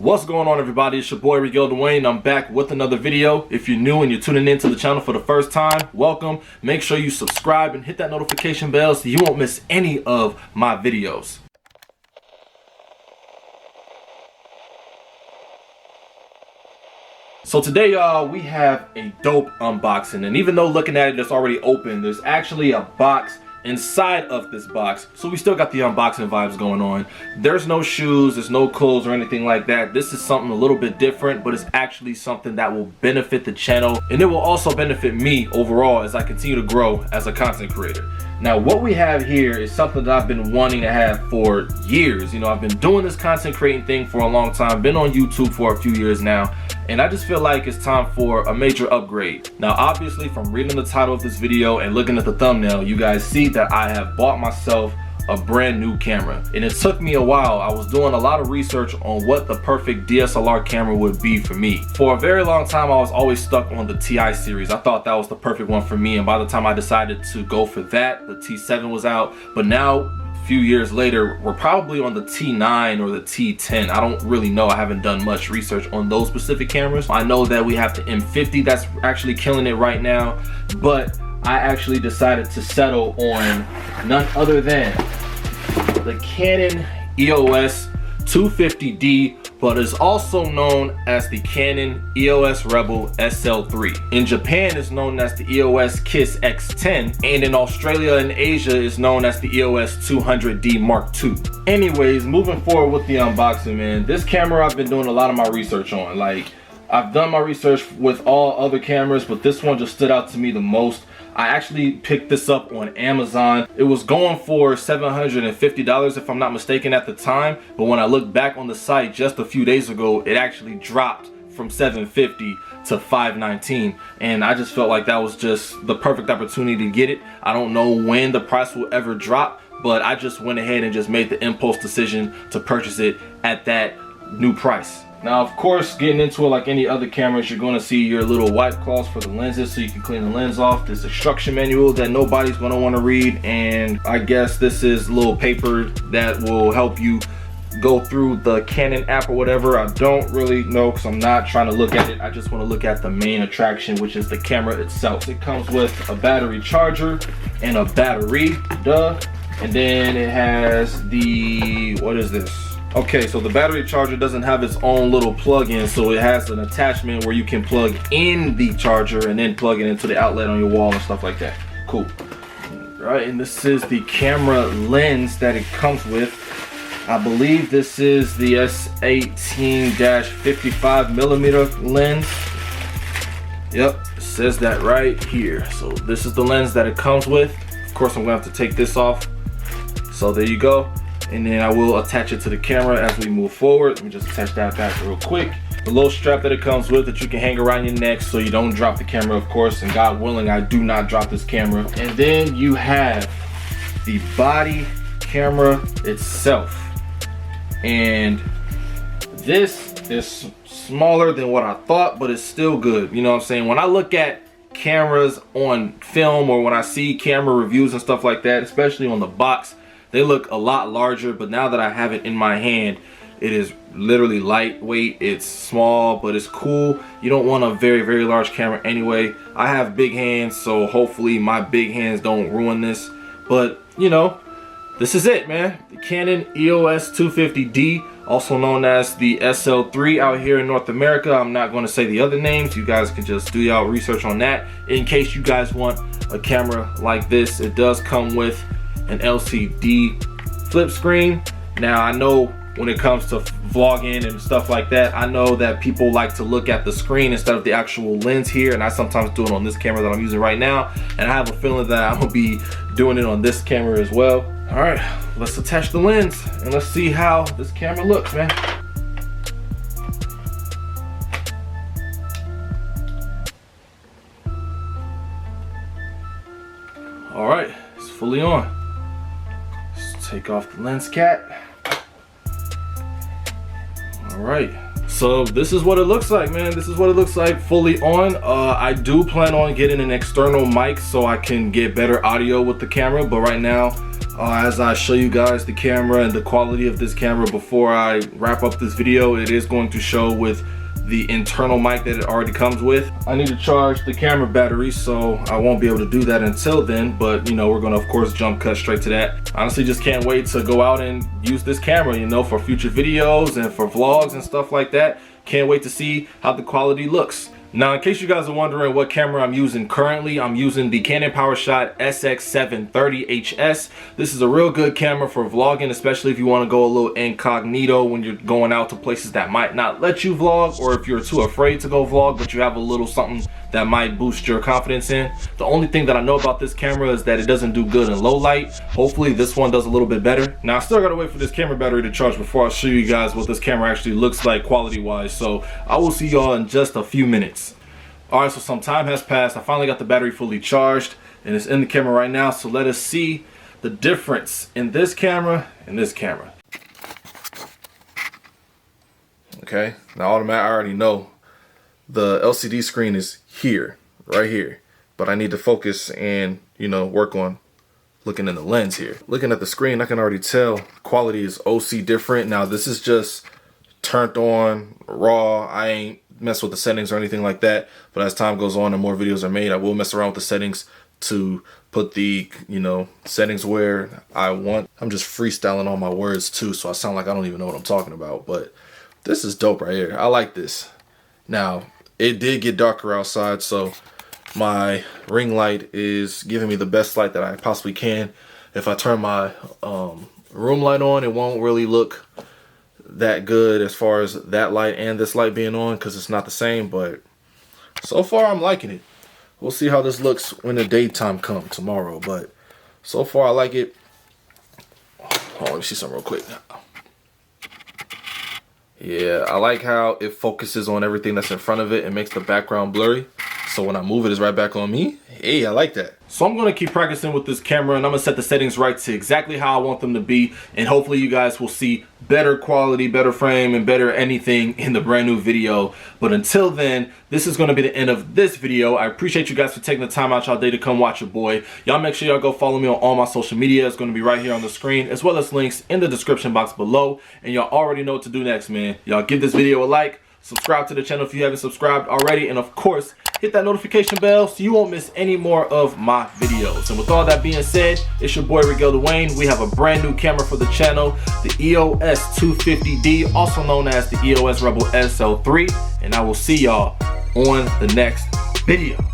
What's going on, everybody? It's your boy Miguel Dwayne. I'm back with another video. If you're new and you're tuning into the channel for the first time, welcome. Make sure you subscribe and hit that notification bell so you won't miss any of my videos. So today, y'all, we have a dope unboxing, and even though looking at it, it's already open, there's actually a box inside of this box, so we still got the unboxing vibes going on. There's no shoes, there's no clothes or anything like that. This is something a little bit different, but it's actually something that will benefit the channel, and it will also benefit me overall as I continue to grow as a content creator. Now, what we have here is something that I've been wanting to have for years. You know, I've been doing this content creating thing for a long time, been on YouTube for a few years now, and I just feel like it's time for a major upgrade. Now, obviously, from reading the title of this video and looking at the thumbnail, you guys see that I have bought myself a brand new camera, and it took me a while. I was doing a lot of research on what the perfect DSLR camera would be for me. For a very long time, I was always stuck on the TI series. I thought that was the perfect one for me, and by the time I decided to go for that, the T7 was out. But now, a few years later, we're probably on the T9 or the T10. I don't really know. I haven't done much research on those specific cameras. I know that we have the M50 that's actually killing it right now, but I actually decided to settle on none other than the Canon EOS 250D, but is also known as the Canon EOS Rebel SL3. In Japan, it's known as the EOS Kiss X10, and in Australia and Asia, is known as the EOS 200D Mark II. Anyways, moving forward with the unboxing, man, this camera I've been doing a lot of my research on. Like, I've done my research with all other cameras, but this one just stood out to me the most. I actually picked this up on Amazon. It was going for $750 if I'm not mistaken at the time, but when I looked back on the site just a few days ago, it actually dropped from $750 to $519, and I just felt like that was just the perfect opportunity to get it. I don't know when the price will ever drop, but I just went ahead and just made the impulse decision to purchase it at that new price. Now, of course, getting into it like any other cameras, you're going to see your little wipe cloths for the lenses so you can clean the lens off. This instruction manual that nobody's going to want to read, and I guess this is a little paper that will help you go through the Canon app or whatever. I don't really know because I'm not trying to look at it. I just want to look at the main attraction, which is the camera itself. It comes with a battery charger and a battery, and then it has the, what is this? Okay, so the battery charger doesn't have its own little plug-in, so it has an attachment where you can plug in the charger and then plug it into the outlet on your wall and stuff like that. Cool. Right, and this is the camera lens that it comes with. I believe this is the S18-55mm lens. Yep, it says that right here. So this is the lens that it comes with. Of course, I'm gonna have to take this off. So there you go. And then I will attach it to the camera as we move forward. Let me just attach that back real quick. The little strap that it comes with that you can hang around your neck so you don't drop the camera, of course, and God willing, I do not drop this camera. And then you have the body camera itself. And this is smaller than what I thought, but it's still good. You know what I'm saying? When I look at cameras on film or when I see camera reviews and stuff like that, especially on the box, they look a lot larger, but now that I have it in my hand, it is literally lightweight. It's small, but it's cool. You don't want a very, very large camera anyway. I have big hands, so hopefully my big hands don't ruin this. But, you know, this is it, man. The Canon EOS 250D, also known as the SL3 out here in North America. I'm not going to say the other names. You guys can just do y'all research on that. In case you guys want a camera like this, it does come with an LCD flip screen. Now, I know when it comes to vlogging and stuff like that, I know that people like to look at the screen instead of the actual lens here, and I sometimes do it on this camera that I'm using right now, and I have a feeling that I'm gonna be doing it on this camera as well. All right, let's attach the lens and let's see how this camera looks, man. All right, it's fully on. Take off the lens cap. All right, so this is what it looks like, man. This is what it looks like fully on. I do plan on getting an external mic so I can get better audio with the camera, but right now As I show you guys the camera and the quality of this camera before I wrap up this video, it is going to show with the internal mic that it already comes with. I need to charge the camera battery, so I won't be able to do that until then, but you know, we're gonna of course jump cut straight to that. Honestly, just can't wait to go out and use this camera, you know, for future videos and for vlogs and stuff like that. Can't wait to see how the quality looks. Now, in case you guys are wondering what camera I'm using currently, I'm using the Canon PowerShot SX730HS. This is a real good camera for vlogging, especially if you want to go a little incognito when you're going out to places that might not let you vlog, or if you're too afraid to go vlog, but you have a little something that might boost your confidence in. The only thing that I know about this camera is that it doesn't do good in low light. Hopefully this one does a little bit better. Now, I still gotta wait for this camera battery to charge before I show you guys what this camera actually looks like quality wise. So I will see y'all in just a few minutes. All right, so some time has passed. I finally got the battery fully charged and it's in the camera right now. So let us see the difference in this camera and this camera. Okay, now automatic, I already know the LCD screen is here, right here, but I need to focus and, you know, work on looking in the lens here. Looking at the screen, I can already tell quality is OC different. Now this is just turned on raw. I ain't mess with the settings or anything like that, but as time goes on and more videos are made, I will mess around with the settings to put the, you know, settings where I want. I'm just freestyling all my words too, so I sound like I don't even know what I'm talking about, but this is dope right here. I like this. Now, it did get darker outside, so my ring light is giving me the best light that I possibly can. If I turn my room light on, it won't really look that good as far as that light and this light being on, because it's not the same, but so far I'm liking it. We'll see how this looks when the daytime comes tomorrow, but so far I like it. Oh, let me see something real quick. Yeah, I like how it focuses on everything that's in front of it and makes the background blurry. So when I move it, it's right back on me. Hey, I like that. So I'm gonna keep practicing with this camera and I'm gonna set the settings right to exactly how I want them to be. And hopefully you guys will see better quality, better frame, and better anything in the brand new video. But until then, this is gonna be the end of this video. I appreciate you guys for taking the time out y'all day to come watch your boy. Y'all make sure y'all go follow me on all my social media. It's gonna be right here on the screen, as well as links in the description box below. And y'all already know what to do next, man. Y'all give this video a like, subscribe to the channel if you haven't subscribed already, and of course, hit that notification bell so you won't miss any more of my videos. And with all that being said, it's your boy Miguel Dwayne. We have a brand new camera for the channel, the EOS 250D, also known as the EOS Rebel SL3, and I will see y'all on the next video.